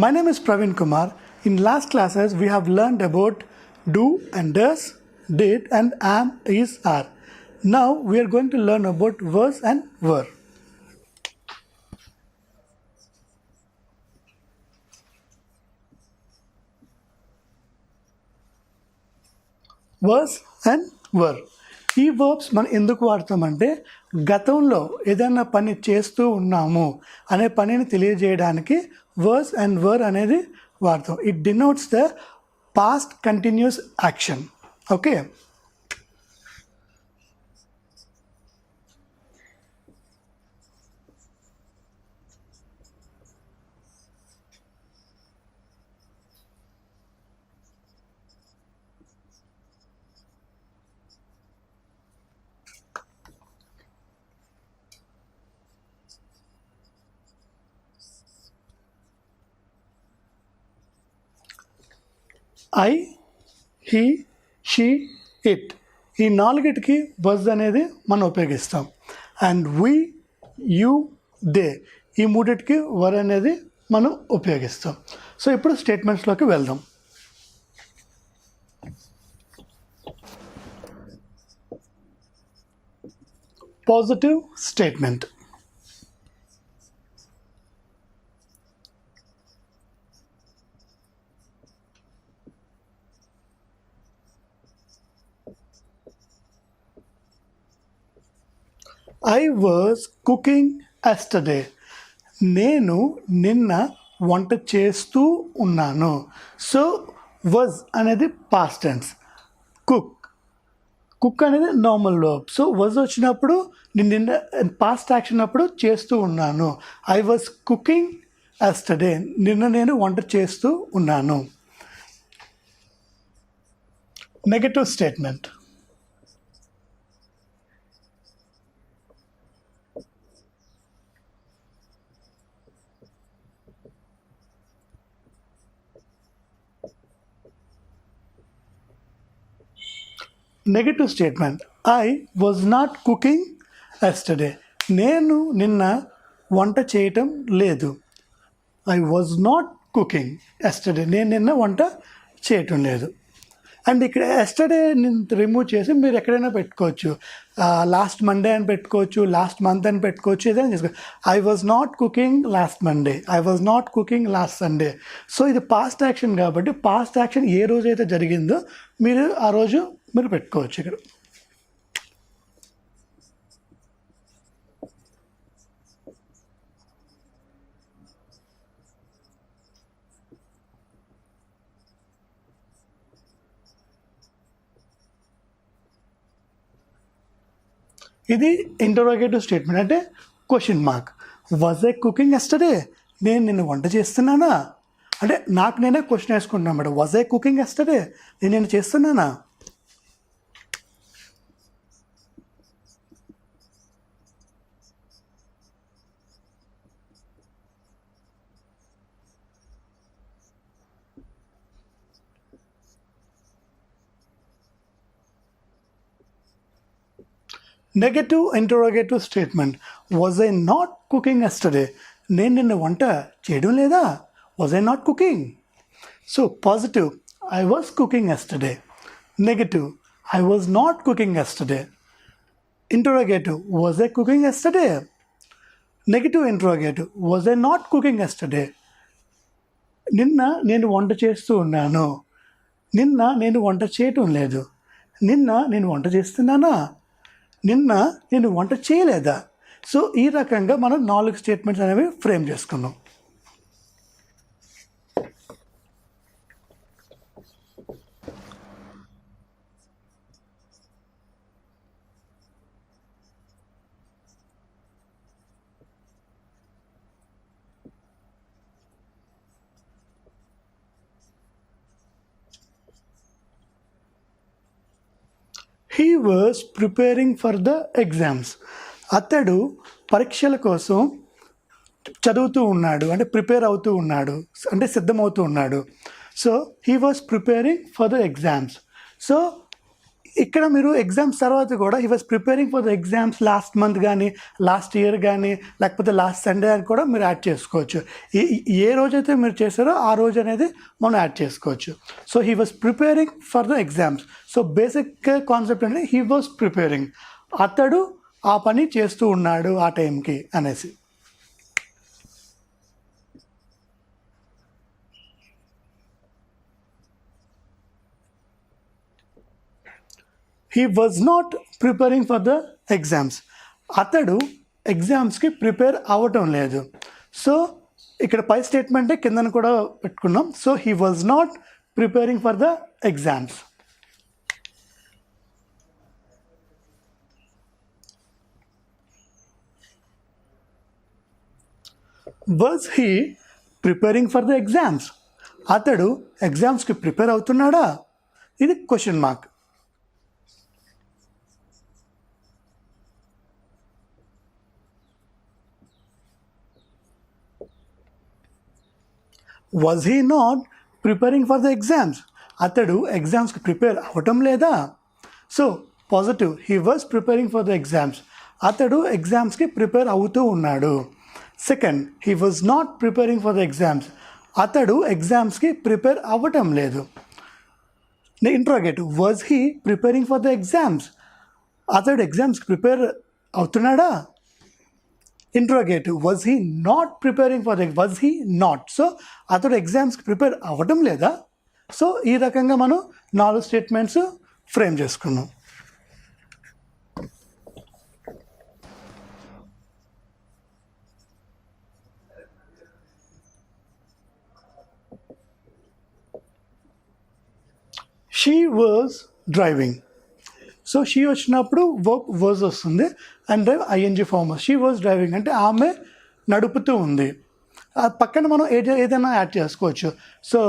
My name is Praveen Kumar. In last classes, we have learned about do and does, did and am, is, are. Now we are going to learn about was and were. Was and were. ఈ verbs మనం ఎందుకు వాడతామంటే గతంలో ఏదైనా పని చేస్తూ ఉన్నాము అనే పనిని తెలియజేయడానికి వర్స్ అండ్ వర్ అనేది వాడతాం. It denotes the past continuous action. Okay, I, he, she, it ఈ నాలుగిటికి was అనేది మనం ఉపయోగిస్తాం. అండ్ వి, యూ, దే ఈ మూడిటికి వర్ అనేది మనం ఉపయోగిస్తాం. సో ఇప్పుడు స్టేట్మెంట్స్లోకి వెళ్దాం. Positive statement. I was cooking yesterday. నేను నిన్న వంట చేస్తూ ఉన్నాను. సో was అనేది పాస్ట్ టెన్స్, కుక్ అనేది నార్మల్ వర్బ్. సో was వచ్చినప్పుడు నేను నిన్న పాస్ట్ యాక్షన్ అప్పుడు చేస్తూ ఉన్నాను. I was cooking yesterday. నిన్న నేను వంట చేస్తూ ఉన్నాను. Negative statement. Negative statement. I was not cooking yesterday. నేను నిన్న వంట చేయటం లేదు. I was not cooking yesterday. నేను నిన్న వంట చేయటం లేదు. అండ్ ఇక్కడ ఎస్టర్డే రిమూవ్ చేసి మీరు ఎక్కడైనా పెట్టుకోవచ్చు. లాస్ట్ మండే అని పెట్టుకోవచ్చు, లాస్ట్ మంత్ అని పెట్టుకోవచ్చు, ఏదైనా చేసుకోవచ్చు. I was not cooking last Monday, I was not cooking last Sunday. So ఇది పాస్ట్ యాక్షన్ కాబట్టి పాస్ట్ యాక్షన్ ఏ రోజైతే జరిగిందో మీరు ఆ రోజు మీరు పెట్టుకోవచ్చు ఇక్కడ. ఇది ఇంటరోగేటివ్ స్టేట్మెంట్ అంటే question mark. Was I cooking yesterday? నేను నిన్ను వంట చేస్తున్నానా అంటే నాకు నేనే క్వశ్చన్ వేసుకుంటున్నాను అన్నమాట. Was I cooking yesterday? నేను చేస్తున్నానా? Negative interrogative statement. Was I not cooking yesterday? నేను నిన్న వంట చేయడం లేదా? Was I not cooking? So positive, I was cooking yesterday. Negative, I was not cooking yesterday. Interrogative, was I cooking yesterday? Negative interrogative, was I not cooking yesterday? నిన్న నేను వంట చేస్తూ ఉన్నాను. నిన్న నేను వంట చేయటం లేదు. నిన్న నేను వంట చేస్తున్నానా? నిన్న నేను వంట చేయలేదా? సో ఈ రకంగా మనం 4 స్టేట్మెంట్స్ అనేవి ఫ్రేమ్ చేసుకున్నాం. He was preparing for the exams. అతడు పరీక్షల కోసం చదువుతూ ఉన్నాడు అంటే ప్రిపేర్ అవుతూ ఉన్నాడు అంటే సిద్ధమవుతూ ఉన్నాడు. So he was preparing for the exams. So ఇక్కడ మీరు ఎగ్జామ్స్ తర్వాత కూడా he was preparing for the exams last month కానీ లాస్ట్ ఇయర్ కానీ లేకపోతే లాస్ట్ సండే అని కూడా మీరు యాడ్ చేసుకోవచ్చు. ఏ రోజైతే మీరు చేశారో ఆ రోజు అనేది మనం యాడ్ చేసుకోవచ్చు. So he was preparing for the exams. So basic concept అంటే హీ వాజ్ ప్రిపేరింగ్, అతడు ఆ పని చేస్తూ ఉన్నాడు ఆ టైంకి అనేసి. He was not preparing for the exams. అతడు ఎగ్జామ్స్కి ప్రిపేర్ అవ్వటం లేదు. సో ఇక్కడ పై స్టేట్మెంటే కిందను కూడా పెట్టుకున్నాం. So he was not preparing for the exams. Was he preparing for the exams? అతడు ఎగ్జామ్స్కి ప్రిపేర్ అవుతున్నాడా? ఇది question mark. Was he not preparing for the exams? అతడు ఎగ్జామ్స్కి ప్రిపేర్ అవ్వటం లేదా? So positive, he was preparing for the exams. అతడు ఎగ్జామ్స్కి prepare అవుతూ ఉన్నాడు. Second, he was not preparing for the exams. అతడు ఎగ్జామ్స్కి ప్రిపేర్ అవ్వటం లేదు. Interrogative, was he preparing for the exams? అతడు ఎగ్జామ్స్కి ప్రిపేర్ అవుతున్నాడా? Interrogative, was he not preparing for was he not. So అతడు ఎగ్జామ్స్కి ప్రిపేర్ అవ్వటం లేదా? సో ఈ రకంగా మనం 4 స్టేట్మెంట్స్ ఫ్రేమ్ చేసుకున్నాం. She was driving. So she వచ్చినప్పుడు వర్క్ వాజ్ వస్తుంది and drive ING form. She was driving అంటే ఆమె నడుపుతూ ఉంది. పక్కన మనం ఏదైనా యాడ్ చేసుకోవచ్చు. సో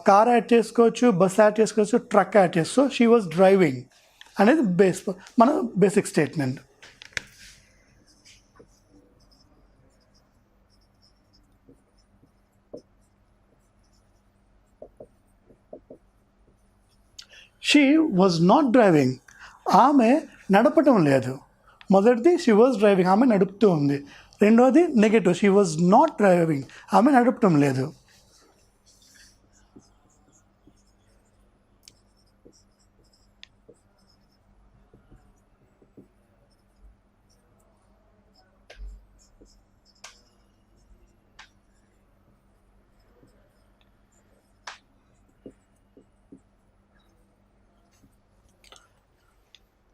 కార్ యాడ్ చేసుకోవచ్చు, బస్ యాడ్ చేసుకోవచ్చు, ట్రక్ యాడ్ చేసుకోవచ్చు. సో షీ వాజ్ డ్రైవింగ్ అనేది మన basic statement. She was not driving. ఆమె నడపటం లేదు. మొదటిది షీ వాజ్ డ్రైవింగ్, ఆమె నడుపుతూ ఉంది. రెండోది negative, she was not driving, ఆమె నడపటం లేదు.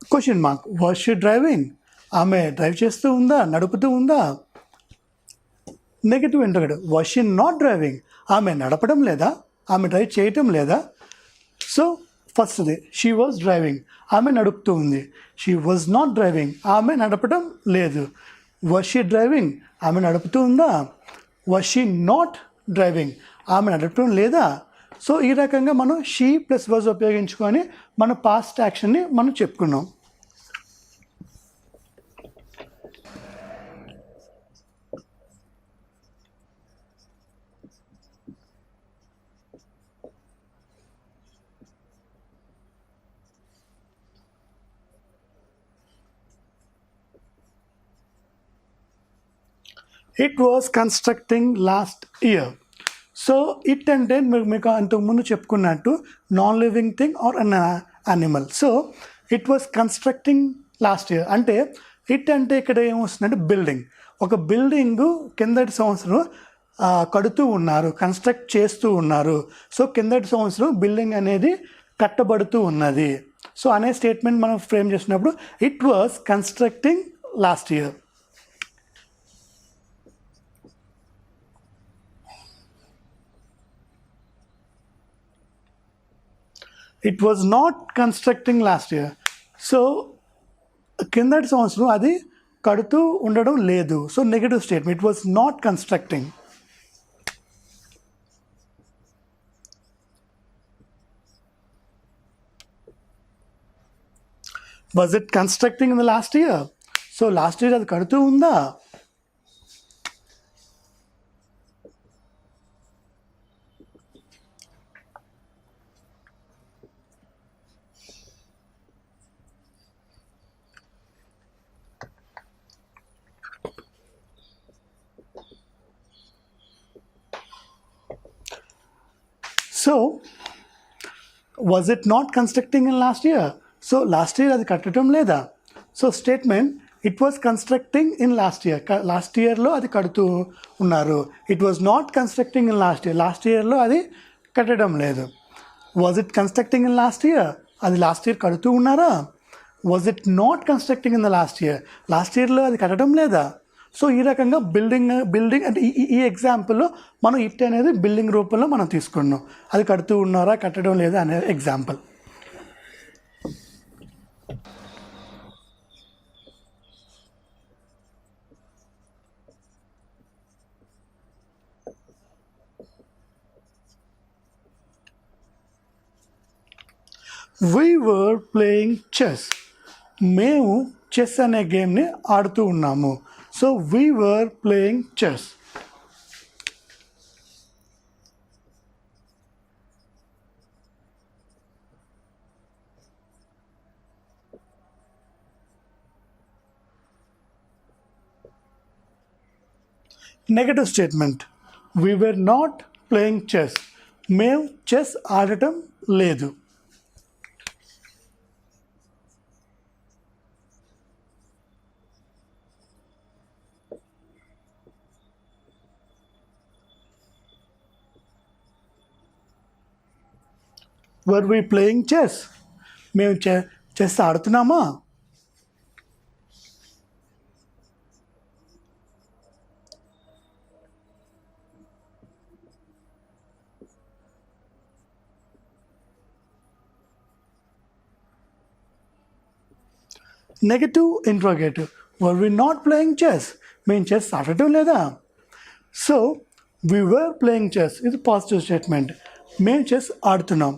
Question mark, was she driving? ఆమె డ్రైవ్ చేస్తూ ఉందా, నడుపుతూ ఉందా? Negative interrogative, was she not driving? ఆమె నడపడం లేదా, ఆమె డ్రైవ్ చేయటం లేదా? సో ఫస్ట్ది షీ వాజ్ డ్రైవింగ్, ఆమె నడుపుతూ ఉంది. షీ వాజ్ నాట్ డ్రైవింగ్, ఆమె నడపడం లేదు. Was she driving? ఆమె నడుపుతూ ఉందా? Was she not driving? ఆమె నడపడం లేదా? సో ఈ రకంగా మనం షీ ప్లస్ వాజ్ ఉపయోగించుకొని మన పాస్ట్ యాక్షన్ని మనం చెప్పుకున్నాం. It was constructing last year. So it అంటే మీకు అంతకుముందు చెప్పుకున్నట్టు non living thing or an animal. So it was constructing last year అంటే ఇట్ అంటే ఇక్కడ ఏమొస్తుందంటే బిల్డింగ్. ఒక బిల్డింగు కిందటి సంవత్సరం కడుతూ ఉన్నారు, కన్స్ట్రక్ట్ చేస్తూ ఉన్నారు. సో కిందటి సంవత్సరం బిల్డింగ్ అనేది కట్టబడుతూ ఉన్నది. సో అనే స్టేట్మెంట్ మనం ఫ్రేమ్ చేసినప్పుడు it was constructing last year. It was not constructing last year. So కిందటి సంవత్సరం అది కడుతూ ఉండడం లేదు. So negative statement, it was not constructing. Was it constructing in the last year? So last year అది కడుతూ ఉందా? So was it not constructing in last year? So last year అది కట్టడం లేదా? So statement it was constructing in last ఇయర్లో అది కడుతూ ఉన్నారు. It was not constructing in last ఇయర్లో అది కట్టడం లేదు. Was it constructing in last year? అది లాస్ట్ ఇయర్ కడుతూ ఉన్నారా? Was it not constructing in the last ఇయర్లో అది కట్టడం లేదా? సో ఈ రకంగా బిల్డింగ్ అంటే ఈ ఎగ్జాంపుల్లో మనం ఇట్ అనేది బిల్డింగ్ రూపంలో మనం తీసుకున్నాం. అది కడుతూ ఉన్నారా కట్టడం లేదా అనే example. We were playing chess. మేము చెస్ అనే గేమ్ని ఆడుతూ ఉన్నాము. So we were playing chess. Negative statement we were not playing chess. మేము చెస్ ఆడటం లేదు. Were we playing chess? మేము చెస్ ఆడుతున్నామా? Negative interrogative were we not playing chess? మేము చెస్ ఆడటం లేదా? So we were playing chess ఇది positive statement. మేము చెస్ ఆడుతున్నాం.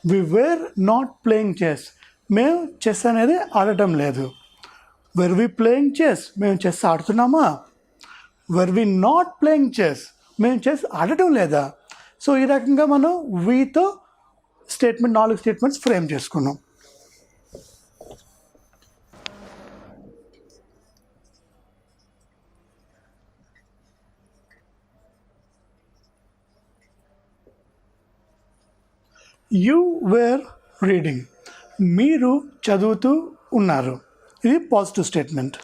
We were not playing chess మేము చెస్ అనేది ఆడటం లేదు. వర్ వి ప్లేయింగ్ చెస్ మేము చెస్ ఆడుతున్నామా? Were we not playing chess మేము చెస్ ఆడటం లేదా? సో ఈ రకంగా మనం వీతో స్టేట్మెంట్ 4 స్టేట్మెంట్స్ ఫ్రేమ్ చేసుకున్నాం. యూ వేర్ రీడింగ్ మీరు చదువుతూ ఉన్నారు. ఇది positive statement.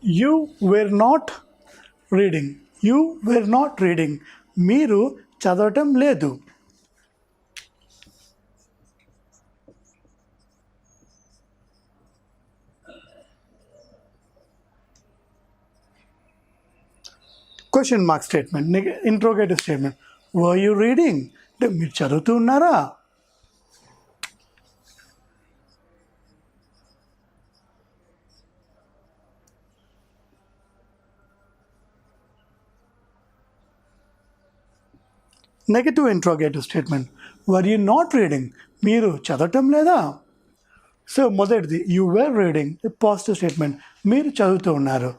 You were not reading మీరు చదవటం లేదు. Question mark statement, interrogative statement. Were you reading అంటే మీరు చదువుతూ ఉన్నారా? Negative interrogative statement. Were you not reading మీరు చదవటం లేదా? సో మొదటిది you were reading positive statement, మీరు చదువుతూ ఉన్నారు.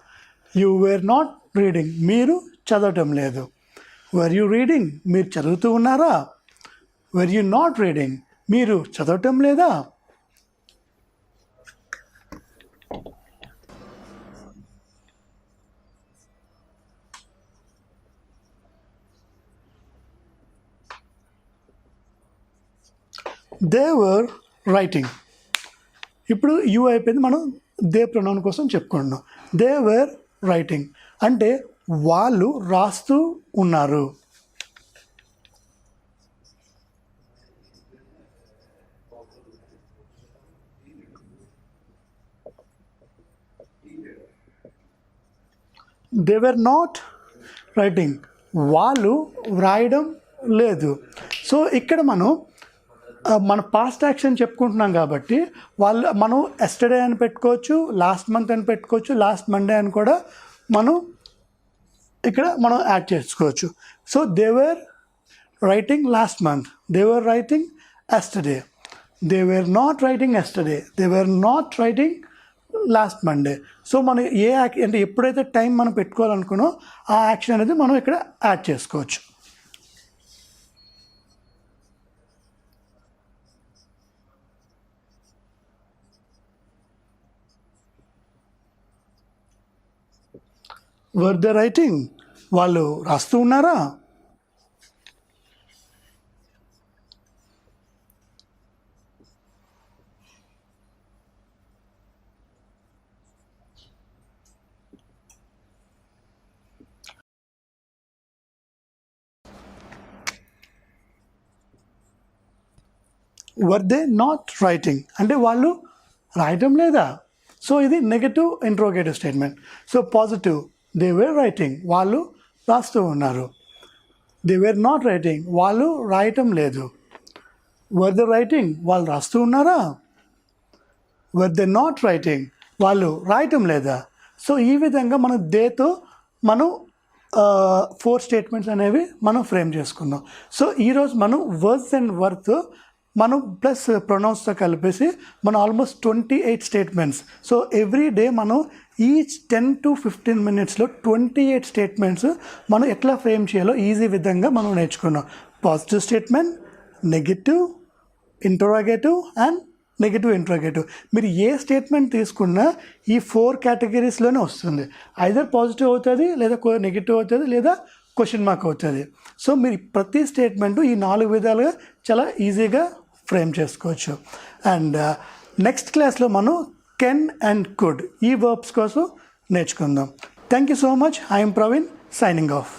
యూ వేర్ నాట్ రీడింగ్ మీరు చదవటం లేదు. వర్ యూ రీడింగ్ మీరు చదువుతూ ఉన్నారా? వర్ యూ నాట్ రీడింగ్ మీరు చదవటం లేదా? They were writing. ఇప్పుడు యూ అయిపోయింది, మనం దే ప్రొనౌన్ కోసం చెప్పుకుంటున్నాం. దే వర్ రైటింగ్ అంటే వాళ్ళు రాస్తూ ఉన్నారు. దే వర్ నాట్ రైటింగ్ వాళ్ళు వ్రాయడం లేదు. సో ఇక్కడ మన పాస్ట్ యాక్షన్ చెప్పుకుంటున్నాం కాబట్టి మనం ఎస్టర్డే అని పెట్టుకోవచ్చు, లాస్ట్ మంత్ అని పెట్టుకోవచ్చు, లాస్ట్ మండే అని కూడా మనం యాడ్ చేసుకోవచ్చు. So they were writing last month, they were writing yesterday, they were not writing yesterday, they were not writing last Monday. So మనం అంటే ఎప్పుడైతే టైం మనం పెట్టుకోవాలనుకున్నో ఆ యాక్షన్ అనేది మనం ఇక్కడ యాడ్ చేసుకోవచ్చు. వర్ దే రైటింగ్, వాళ్ళు రాస్తూ ఉన్నారా? వర్ దే నాట్ రైటింగ్ అంటే వాళ్ళు రాయటం లేదా. సో ఇది negative interrogative statement. So positive, they were writing, వాళ్ళు రాస్తూ ఉన్నారు. దే వేర్ నాట్ రైటింగ్, వాళ్ళు రాయటం లేదు. వర్ దే రైటింగ్, వాళ్ళు రాస్తూ ఉన్నారా? వర్ దే నాట్ రైటింగ్, వాళ్ళు రాయటం లేదా. సో ఈ విధంగా మనం దేతో మనం 4 స్టేట్మెంట్స్ అనేవి మనం ఫ్రేమ్ చేసుకున్నాం. సో ఈరోజు మనం వర్డ్స్ అండ్ వర్త్ మనం ప్లస్ ప్రొనౌన్స్తో కలిపేసి మనం almost 28 statements. So every day మనం ఈచ్ 10 to 15 minutesలో 28 స్టేట్మెంట్స్ మనం ఎట్లా ఫ్రేమ్ చేయాలో ఈజీ విధంగా మనం నేర్చుకున్నాం. Positive statement, negative, interrogative and negative interrogative. మీరు ఏ స్టేట్మెంట్ తీసుకున్నా ఈ 4 కేటగిరీస్లోనే వస్తుంది. ఐదర్ పాజిటివ్ అవుతుంది, లేదా నెగిటివ్ అవుతుంది, లేదా క్వశ్చన్ మార్క్ అవుతుంది. సో మీరు ప్రతి స్టేట్మెంటు ఈ 4 విధాలుగా చాలా ఈజీగా ఫ్రేమ్ చేసుకోవచ్చు. అండ్ నెక్స్ట్ క్లాస్లో మనం కెన్ అండ్ కుడ్ ఈ వర్బ్స్ కోసం నేర్చుకుందాం. Thank you so much. I'm Praveen, signing off.